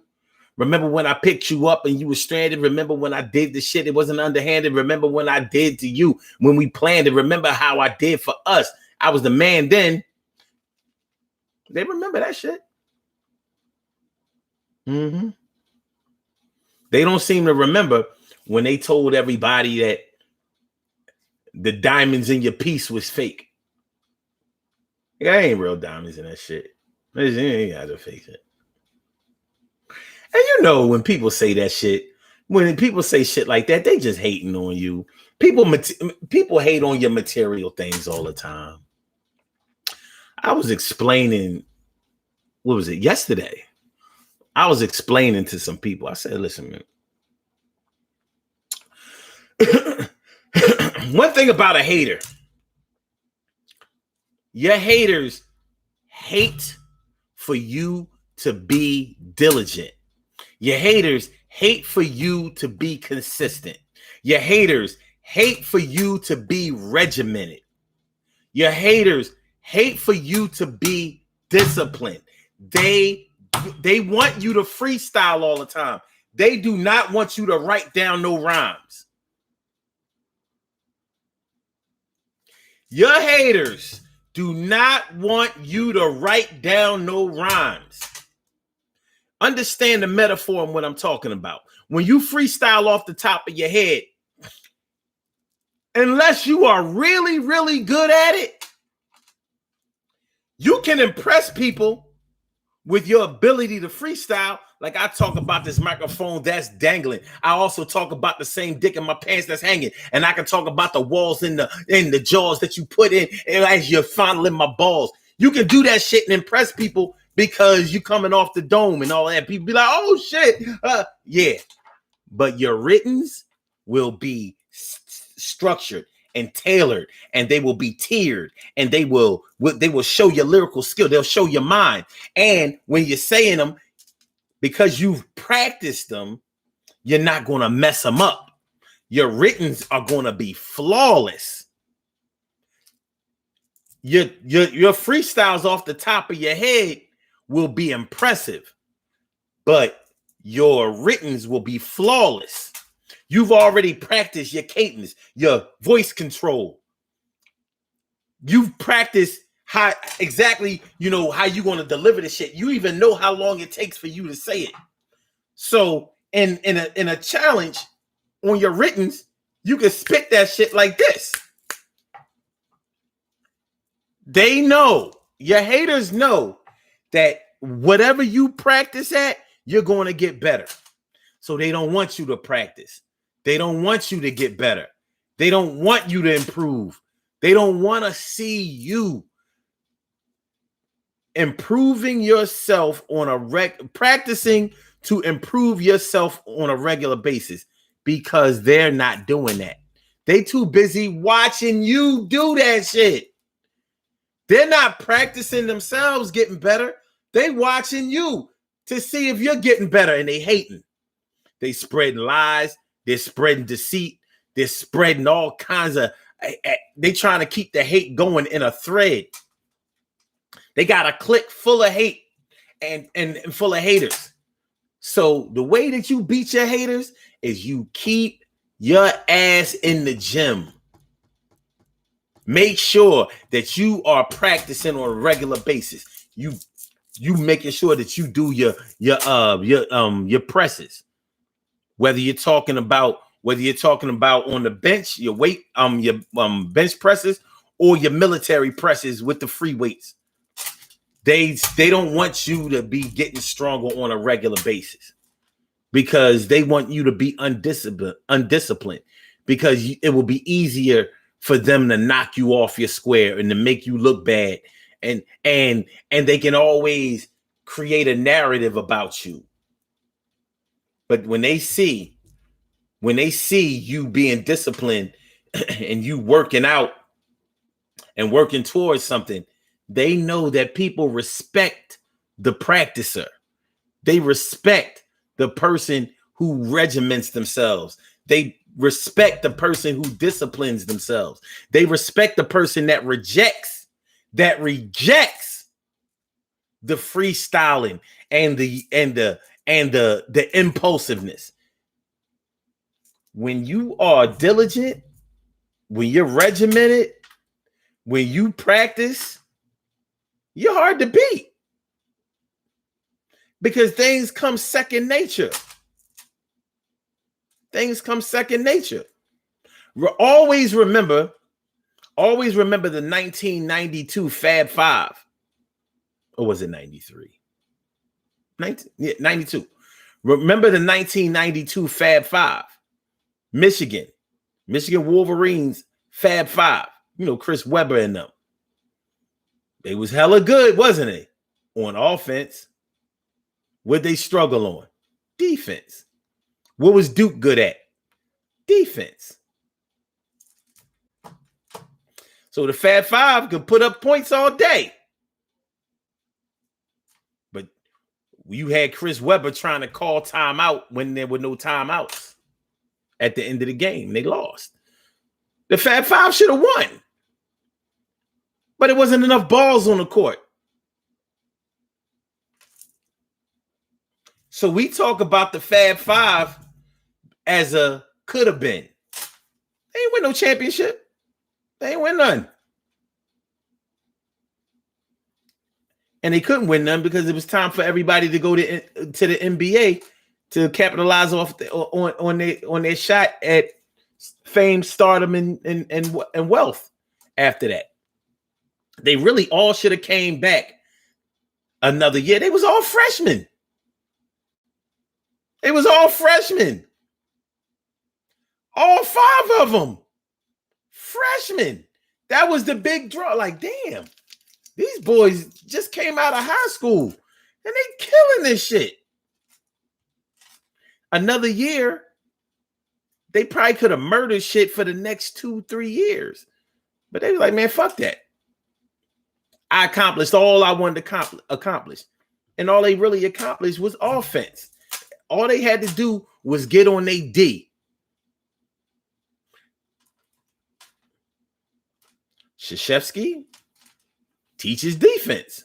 Remember when I picked you up and you were stranded? Remember when I did the shit? It wasn't underhanded. Remember when I did to you when we planned it? Remember how I did for us? I was the man then. They remember that shit. Mm-hmm. They don't seem to remember when they told everybody that the diamonds in your piece was fake. Yeah, ain't real diamonds in that shit. You ain't got to fake it. And when people say that shit, when people say shit like that, they just hating on you. People hate on your material things all the time. I was explaining, what was it, yesterday? I was explaining to some people. I said, listen, man. One thing about a hater, your haters hate for you to be diligent. Your haters hate for you to be consistent. Your haters hate for you to be regimented. Your haters hate for you to be disciplined. They want you to freestyle all the time. They do not want you to write down no rhymes. Your haters do not want you to write down no rhymes. Understand the metaphor and what I'm talking about. When you freestyle off the top of your head, unless you are really, really good at it, you can impress people with your ability to freestyle. Like I talk about this microphone that's dangling. I also talk about the same dick in my pants that's hanging. And I can talk about the walls in the jaws that you put in as you're fondling my balls. You can do that shit and impress people because you coming off the dome and all that. People be like, oh shit. Yeah. But your writtens will be structured and tailored, and they will be tiered, and they will show your lyrical skill. They'll show your mind. And when you're saying them, because you've practiced them, you're not going to mess them up. Your writtens are going to be flawless. Your freestyles off the top of your head will be impressive, but your writtens will be flawless. You've already practiced your cadence, your voice control. You've practiced how exactly, how you're going to deliver the shit. You even know how long it takes for you to say it. So in a challenge on your writtens, you can spit that shit like this. They know, your haters know that whatever you practice at, you're going to get better. So they don't want you to practice. They don't want you to get better. They don't want you to improve. They don't want to see you improving yourself on practicing to improve yourself on a regular basis, because they're not doing that. They too busy watching you do that shit. They're not practicing themselves getting better. They watching you to see if you're getting better, and they hating. They spreading lies. They're spreading deceit. They're spreading all kinds of, they trying to keep the hate going in a thread. They got a clique full of hate and full of haters. So the way that you beat your haters is you keep your ass in the gym. Make sure that you are practicing on a regular basis. You making sure that you do your presses. Whether you're talking about on the bench, your weight, your bench presses, or your military presses with the free weights. They don't want you to be getting stronger on a regular basis, because they want you to be undisciplined, because it will be easier for them to knock you off your square and to make you look bad. And they can always create a narrative about you. But when they see you being disciplined and you working out and working towards something, they know that people respect the practicer. They respect the person who regiments themselves. They respect the person who disciplines themselves. They respect the person that rejects the freestyling and the impulsiveness. When you are diligent, when you're regimented, when you practice, you're hard to beat, because things come second nature. Things come second nature. Always remember the 1992 Fab Five. Or was it 93? 92. Remember the 1992 Fab Five. Michigan Wolverines Fab Five. Chris Webber and them. They was hella good, wasn't it? On offense. What'd they struggle on? Defense. What was Duke good at? Defense. So the Fab Five could put up points all day. But you had Chris Webber trying to call timeout when there were no timeouts at the end of the game. They lost. The Fab Five should have won. But it wasn't enough balls on the court. So we talk about the Fab Five as a could have been. They ain't win no championship. They ain't win none. And they couldn't win none because it was time for everybody to go to the NBA to capitalize off on their shot at fame, stardom, and wealth. After that, they really all should have came back another year. They was all freshmen. It was all freshmen. All 5 of them. Freshmen. That was the big draw. Like, damn, these boys just came out of high school and they killing this shit. Another year, they probably could have murdered shit for the next 2-3 years. But they were like, man, fuck that. I accomplished all I wanted to accomplish. And all they really accomplished was offense. All they had to do was get on their D. Krzyzewski teaches defense.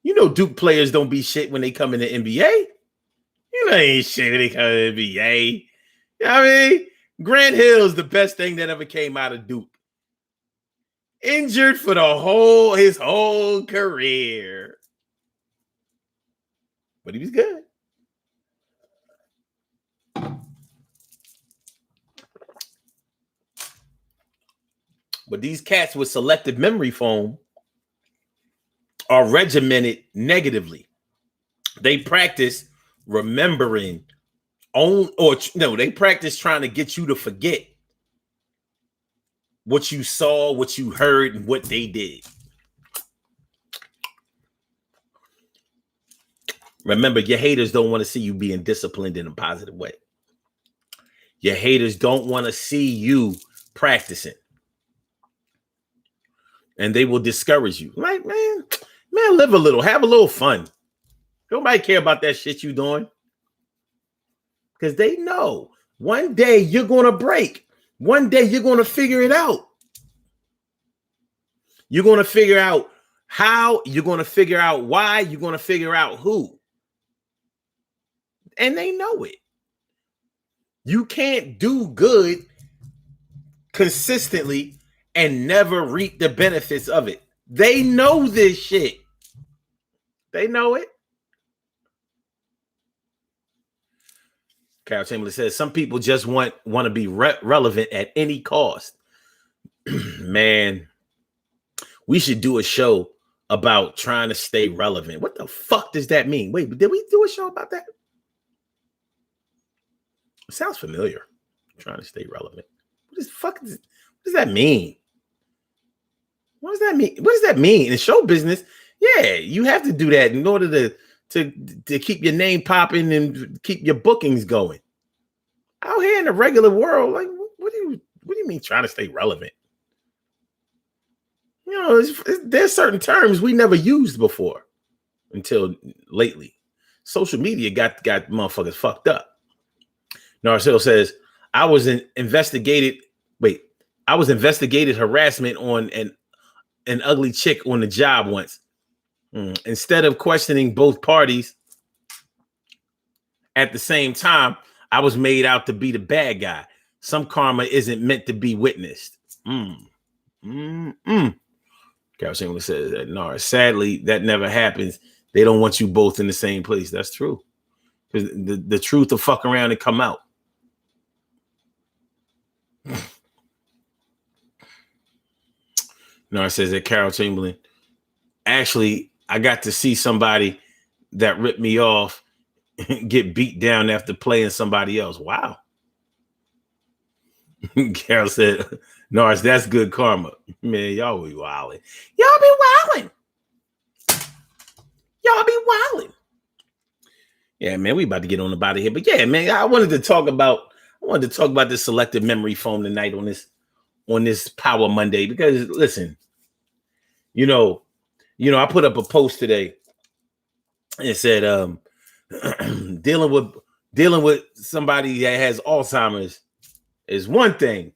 You know Duke players don't be shit when they come in the NBA. You know they ain't shit when they come in the NBA. You know what I mean? Grant Hill's the best thing that ever came out of Duke. Injured for his whole career. But he was good. But these cats with selective memory foam are regimented negatively. They practice remembering they practice trying to get you to forget what you saw, what you heard, and what they did. Remember, your haters don't want to see you being disciplined in a positive way. Your haters don't want to see you practicing. And they will discourage you. Like, man, live a little, have a little fun. Nobody care about that shit you doing. Because they know one day you're going to break. One day you're going to figure it out. You're going to figure out how. You're going to figure out why. You're going to figure out who. And they know it. You can't do good consistently and never reap the benefits of it. They know this shit. They know it. Carol Chamberlain says, some people just want to be relevant at any cost. Man, we should do a show about trying to stay relevant. What the fuck does that mean? Wait, did we do a show about that? It sounds familiar. Trying to stay relevant. What does that mean? What does that mean? What does that mean? In show business, yeah, you have to do that in order to keep your name popping and keep your bookings going. Out here in the regular world, like, what do you mean trying to stay relevant? You know, there's certain terms we never used before until lately. Social media got motherfuckers fucked up. Narcel says, I was investigated harassment on an ugly chick on the job once. Instead of questioning both parties at the same time, I was made out to be the bad guy. Some karma isn't meant to be witnessed. Carol Chamberlain says that, no, sadly, that never happens. They don't want you both in the same place. That's true. Because the truth will fuck around and come out. No, it says that Carol Chamberlain, actually, I got to see somebody that ripped me off get beat down after playing somebody else. Wow. Carol said, Norris, that's good karma. Man, y'all be wilding. Y'all be wilding. Yeah, man, we about to get on about it here. But yeah, man, I wanted to talk about this selective memory foam tonight on this Power Monday, because listen, you know, I put up a post today and it said, dealing with somebody that has Alzheimer's is one thing,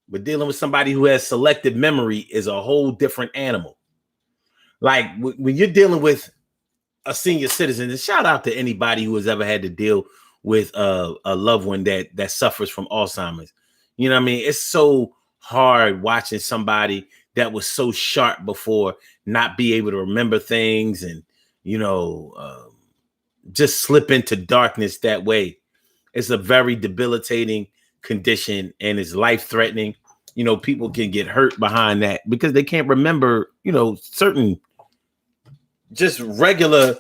But dealing with somebody who has selective memory is a whole different animal. Like when you're dealing with a senior citizen, and shout out to anybody who has ever had to deal with a loved one that suffers from Alzheimer's. You know what I mean? It's so hard watching somebody that was so sharp before not be able to remember things and, just slip into darkness that way. It's a very debilitating condition and it's life-threatening. People can get hurt behind that because they can't remember, certain just regular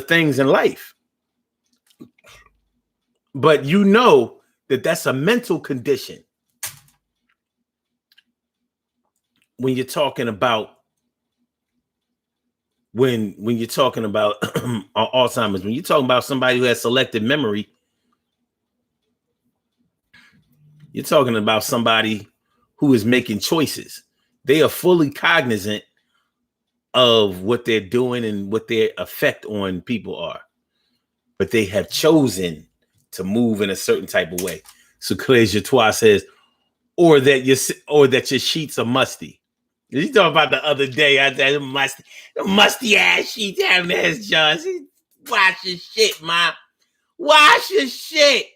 things in life. But that's a mental condition when you're talking about when you're talking about Alzheimer's, when you're talking about somebody who has selective memory, you're talking about somebody who is making choices. They are fully cognizant of what they're doing and what their effect on people are, but they have chosen to move in a certain type of way. So Claire Jatois says, or that your sheets are musty. You talking about the other day? I said musty ass sheets having this, John. Wash your shit, ma. Wash your shit.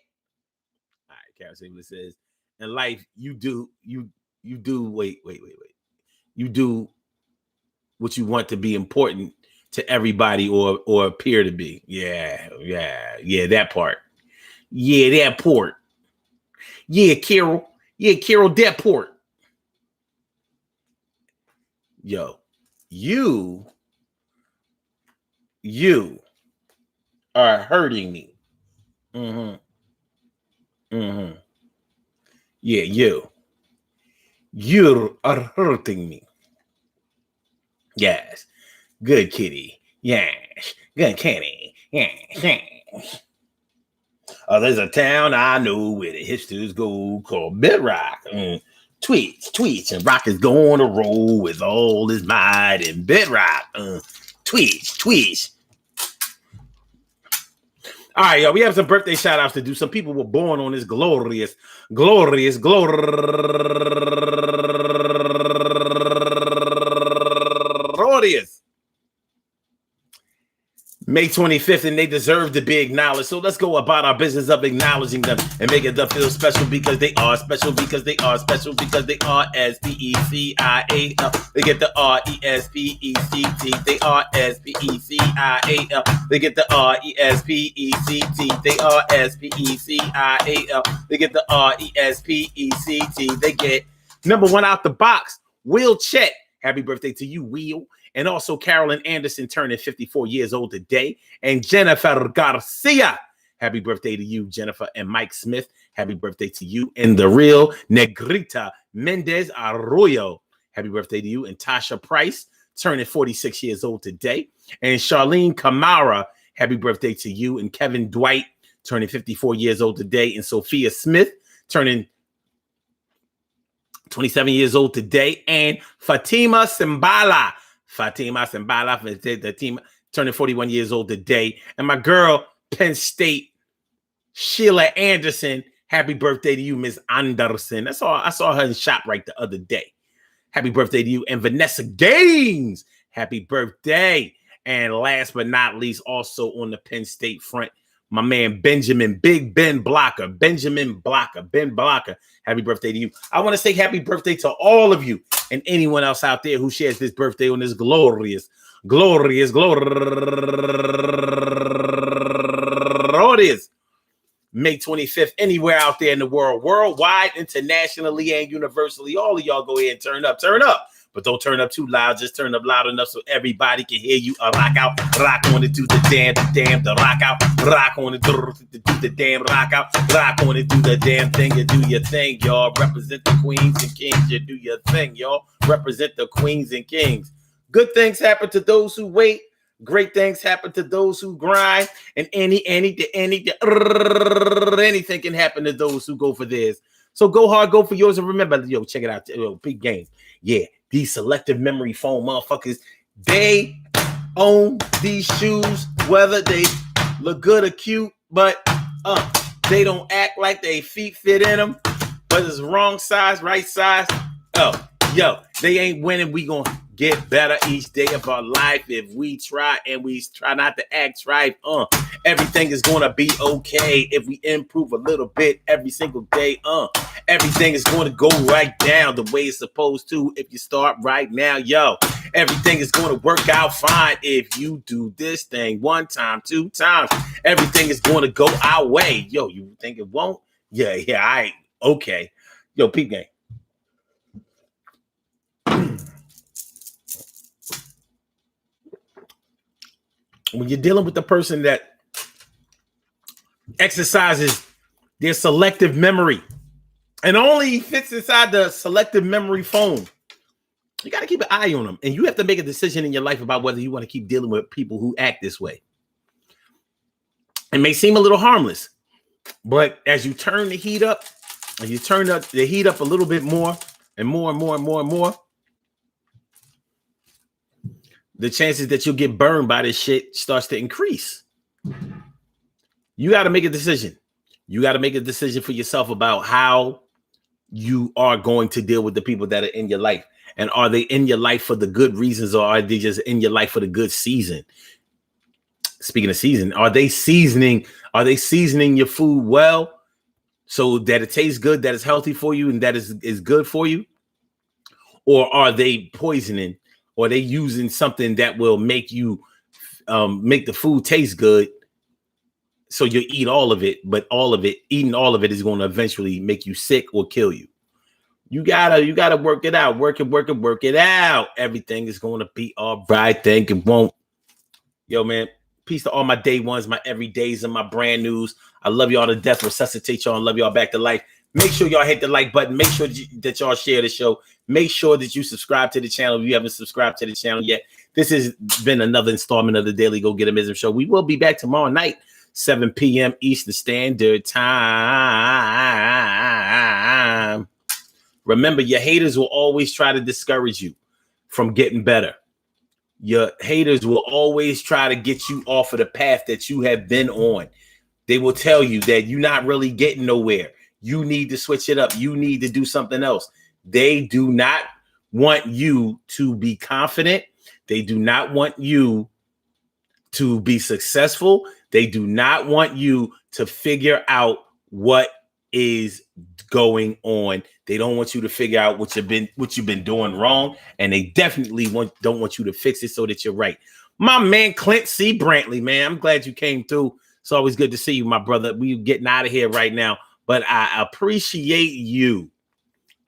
All right, Carol Samuel says, in life, you do. Wait. You do what you want to be important to everybody or appear to be. Yeah, that part. Yeah, that part. Yeah, Carol. Yeah, Carol, that part. Yo, you are hurting me. Yeah, you are hurting me. Yes, good kitty. Yes, good kitty. Yes. Oh, there's a town I know where the hipsters go called Bedrock. Tweets, and Rock is going to roll with all his might in Bedrock. Tweets. All right, y'all, we have some birthday shout outs to do. Some people were born on this glorious May 25th, and they deserve to be acknowledged. So let's go about our business of acknowledging them and making them feel special because they are special, because they are special, because they are S-P-E-C-I-A-L. They get the R-E-S-P-E-C-T. They are S-P-E-C-I-A-L. They get the R-E-S-P-E-C-T. They are S-P-E-C-I-A-L. They get the R-E-S-P-E-C-T. They get number one out the box, Will Chet. Happy birthday to you, Will. And also Carolyn Anderson turning 54 years old today. And Jennifer Garcia. Happy birthday to you, Jennifer. And Mike Smith. Happy birthday to you. And the real Negrita Mendez Arroyo. Happy birthday to you. And Tasha Price turning 46 years old today. And Charlene Kamara. Happy birthday to you. And Kevin Dwight turning 54 years old today. And Sophia Smith turning 27 years old today. And Fatima Simbala. The team turning 41 years old today. And my girl, Penn State, Sheila Anderson. Happy birthday to you, Miss Anderson. I saw her in ShopRite the other day. Happy birthday to you. And Vanessa Gaines. Happy birthday. And last but not least, also on the Penn State front, my man Benjamin, Big Ben Blocker. Ben Blocker. Happy birthday to you. I want to say happy birthday to all of you and anyone else out there who shares this birthday on this glorious May 25th, anywhere out there in the world, worldwide, internationally, and universally. All of y'all go ahead and turn up. But don't turn up too loud. Just turn up loud enough so everybody can hear you. Rock out. Rock on it, do the damn, the rock out. Rock on it, do the damn, rock out. Rock on it, do the damn thing. You do your thing, y'all. Represent the queens and kings. You do your thing, y'all. Represent the queens and kings. Good things happen to those who wait. Great things happen to those who grind. And anything can happen to those who go for theirs. So go hard, go for yours. And remember, check it out. Big game. Yeah. These selective memory foam motherfuckers, they own these shoes, whether they look good or cute, but they don't act like they feet fit in them. whether it's wrong size, right size. Oh, yo, they ain't winning. We gonna get better each day of our life if we try and we try not to act right. Everything is gonna be okay if we improve a little bit every single day. Everything is gonna go right down the way it's supposed to if you start right now, yo. Everything is gonna work out fine if you do this thing 1 time, 2 times. Everything is gonna go our way. Yo, you think it won't? Yeah, I ain't. Okay. Yo, peep game. When you're dealing with the person that exercises their selective memory and only fits inside the selective memory phone, you got to keep an eye on them. And you have to make a decision in your life about whether you want to keep dealing with people who act this way. It may seem a little harmless, but as you turn the heat up, and you turn the heat up a little bit more and more and more and more and more, the chances that you'll get burned by this shit starts to increase. You got to make a decision. You got to make a decision for yourself about how you are going to deal with the people that are in your life. And are they in your life for the good reasons, or are they just in your life for the good season? Speaking of season, are they seasoning your food well so that it tastes good, that it's healthy for you, and that is good for you? Or are they poisoning? Or are they using something that will make you make the food taste good, so you eat all of it, but eating all of it is going to eventually make you sick or kill you. You gotta work it out. Work it out. Everything is going to be all right. Think it won't. Yo, man, peace to all my day ones, my everydays, and my brand news. I love y'all to death. Resuscitate y'all and love y'all back to life. Make sure y'all hit the like button. Make sure that y'all share the show. Make sure that you subscribe to the channel if you haven't subscribed to the channel yet. This has been another installment of the Daily Go Get 'Em Show. We will be back tomorrow night, 7 p.m. Eastern Standard Time. Remember, your haters will always try to discourage you from getting better. Your haters will always try to get you off of the path that you have been on. They will tell you that you're not really getting nowhere. You need to switch it up. You need to do something else. They do not want you to be confident. They do not want you to be successful. They do not want you to figure out what is going on. They don't want you to figure out what you've been doing wrong, and they definitely don't want you to fix it so that you're right. My man Clint C. Brantley, man, I'm glad you came through. It's always good to see you, my brother. We're getting out of here right now, but I appreciate you.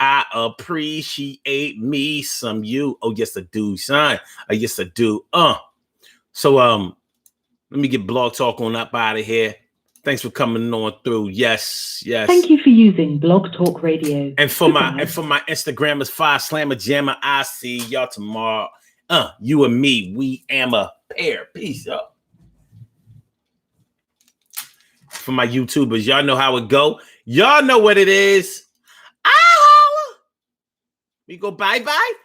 I appreciate me some you. Oh, yes, I do, son. Oh, yes, I do. So let me get Blog Talk on up out of here. Thanks for coming on through. Yes. Thank you for using Blog Talk Radio. And for my Instagram is 5SlammerJammer. I see y'all tomorrow. You and me, we am a pair. Peace up. For my YouTubers, y'all know how it go. Y'all know what it is. We go bye-bye.